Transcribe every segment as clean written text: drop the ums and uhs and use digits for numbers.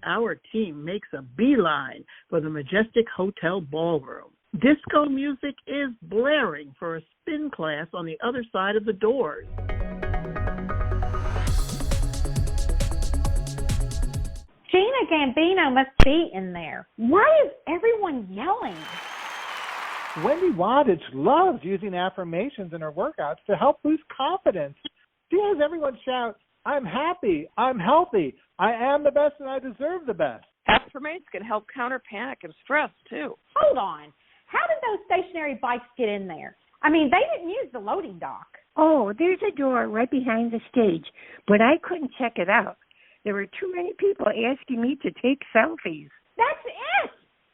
our team makes a beeline for the majestic hotel ballroom. Disco music is blaring for a spin class on the other side of the doors. Gina Gambino must be in there. Why is everyone yelling? Wendy Wattage loves using affirmations in her workouts to help boost confidence. She has everyone shout, "I'm happy, I'm healthy, I am the best, and I deserve the best." Affirmations can help counter panic and stress, too. Hold on. How did those stationary bikes get in there? I mean, they didn't use the loading dock. Oh, there's a door right behind the stage, but I couldn't check it out. There were too many people asking me to take selfies. That's it.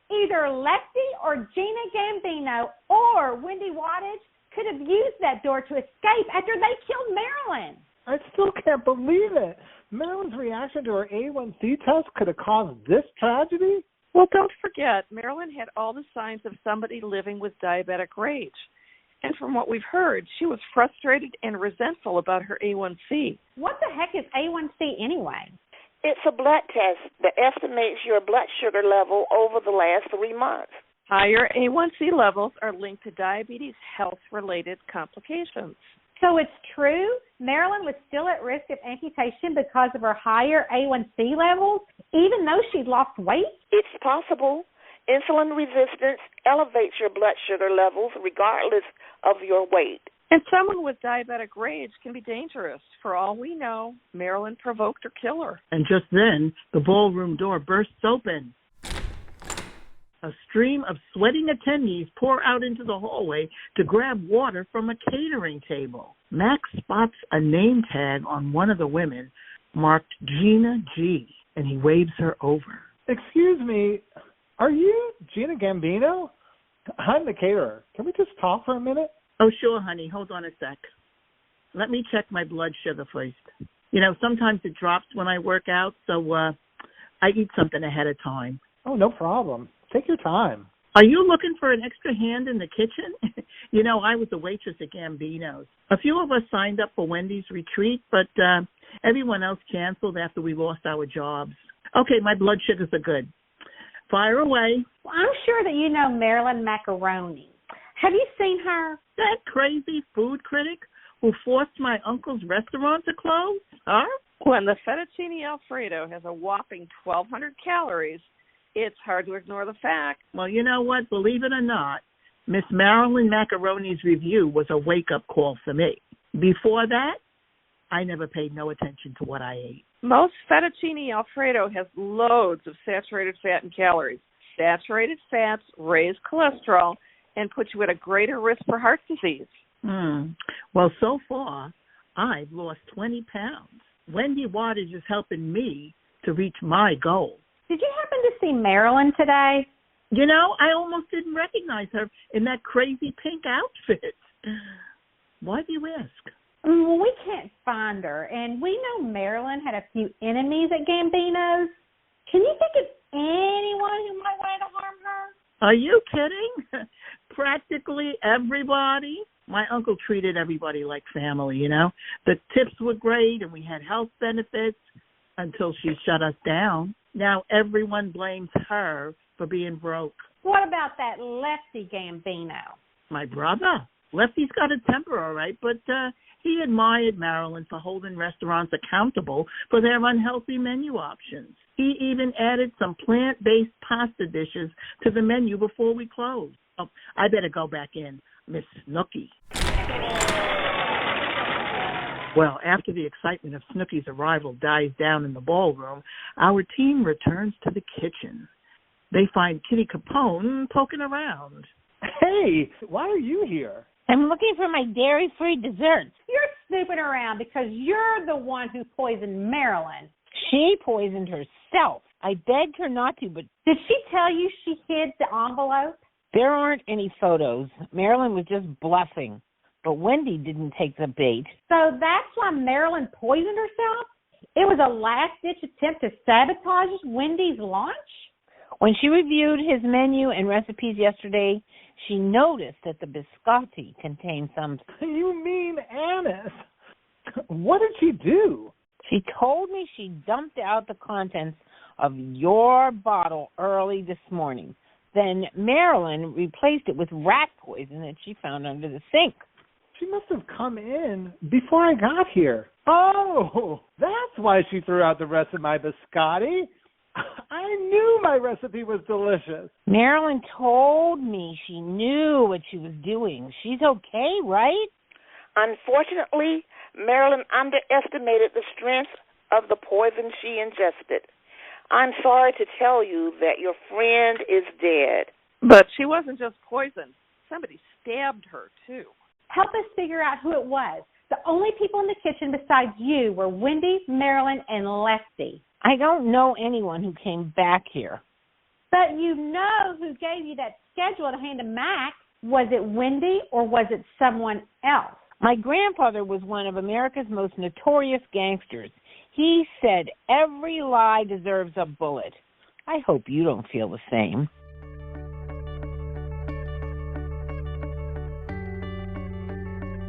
Either Lefty or Gina Gambino or Wendy Wattage could have used that door to escape after they killed Marilyn. I still can't believe it. Marilyn's reaction to her A1C test could have caused this tragedy? Well, don't forget, Marilyn had all the signs of somebody living with diabetic rage. And from what we've heard, she was frustrated and resentful about her A1C. What the heck is A1C anyway? It's a blood test that estimates your blood sugar level over the last 3 months. Higher A1C levels are linked to diabetes health-related complications. So it's true? Marilyn was still at risk of amputation because of her higher A1C levels, even though she'd lost weight? It's possible. Insulin resistance elevates your blood sugar levels regardless of your weight. And someone with diabetic rage can be dangerous. For all we know, Marilyn provoked her killer. And just then, the ballroom door bursts open. A stream of sweating attendees pour out into the hallway to grab water from a catering table. Max spots a name tag on one of the women marked Gina G, and he waves her over. Excuse me, are you Gina Gambino? I'm the caterer. Can we just talk for a minute? Oh, sure, honey. Hold on a sec. Let me check my blood sugar first. You know, sometimes it drops when I work out, so I eat something ahead of time. Oh, no problem. Take your time. Are you looking for an extra hand in the kitchen? You know, I was a waitress at Gambino's. A few of us signed up for Wendy's retreat, but everyone else canceled after we lost our jobs. Okay, my blood sugars are good. Fire away. Well, I'm sure that you know Marilyn Macaroni. Have you seen her? That crazy food critic who forced my uncle's restaurant to close? Huh? When the fettuccine Alfredo has a whopping 1,200 calories, it's hard to ignore the fact. Well, you know what? Believe it or not, Miss Marilyn Macaroni's review was a wake-up call for me. Before that, I never paid no attention to what I ate. Most fettuccine Alfredo has loads of saturated fat and calories. Saturated fats raise cholesterol and put you at a greater risk for heart disease. Well, so far, I've lost 20 pounds. Wendy Wattage is helping me to reach my goal. Did you happen to see Marilyn today? You know, I almost didn't recognize her in that crazy pink outfit. Why do you ask? Well, we can't find her, and we know Marilyn had a few enemies at Gambino's. Can you think of anyone who might want to harm her? Are you kidding? Practically everybody. My uncle treated everybody like family, you know. The tips were great, and we had health benefits until she shut us down. Now everyone blames her for being broke. What about that Lefty Gambino? My brother. Lefty's got a temper, all right, but he admired Marilyn for holding restaurants accountable for their unhealthy menu options. He even added some plant-based pasta dishes to the menu before we closed. Oh, I better go back in, Miss Snooky. Well, after the excitement of Snooky's arrival dies down in the ballroom, our team returns to the kitchen. They find Kitty Capone poking around. Hey, why are you here? I'm looking for my dairy-free desserts. You're snooping around because you're the one who poisoned Marilyn. She poisoned herself. I begged her not to, but... Did she tell you she hid the envelope? There aren't any photos. Marilyn was just bluffing. But Wendy didn't take the bait. So that's why Marilyn poisoned herself? It was a last-ditch attempt to sabotage Wendy's lunch? When she reviewed his menu and recipes yesterday, she noticed that the biscotti contained some... You mean anise? What did she do? She told me she dumped out the contents of your bottle early this morning. Then Marilyn replaced it with rat poison that she found under the sink. She must have come in before I got here. Oh, that's why she threw out the rest of my biscotti. I knew my recipe was delicious. Marilyn told me she knew what she was doing. She's okay, right? Unfortunately, Marilyn underestimated the strength of the poison she ingested. I'm sorry to tell you that your friend is dead. But she wasn't just poisoned. Somebody stabbed her, too. Help us figure out who it was. The only people in the kitchen besides you were Wendy, Marilyn, and Lefty. I don't know anyone who came back here. But you know who gave you that schedule to hand to Max. Was it Wendy or was it someone else? My grandfather was one of America's most notorious gangsters. He said every lie deserves a bullet. I hope you don't feel the same.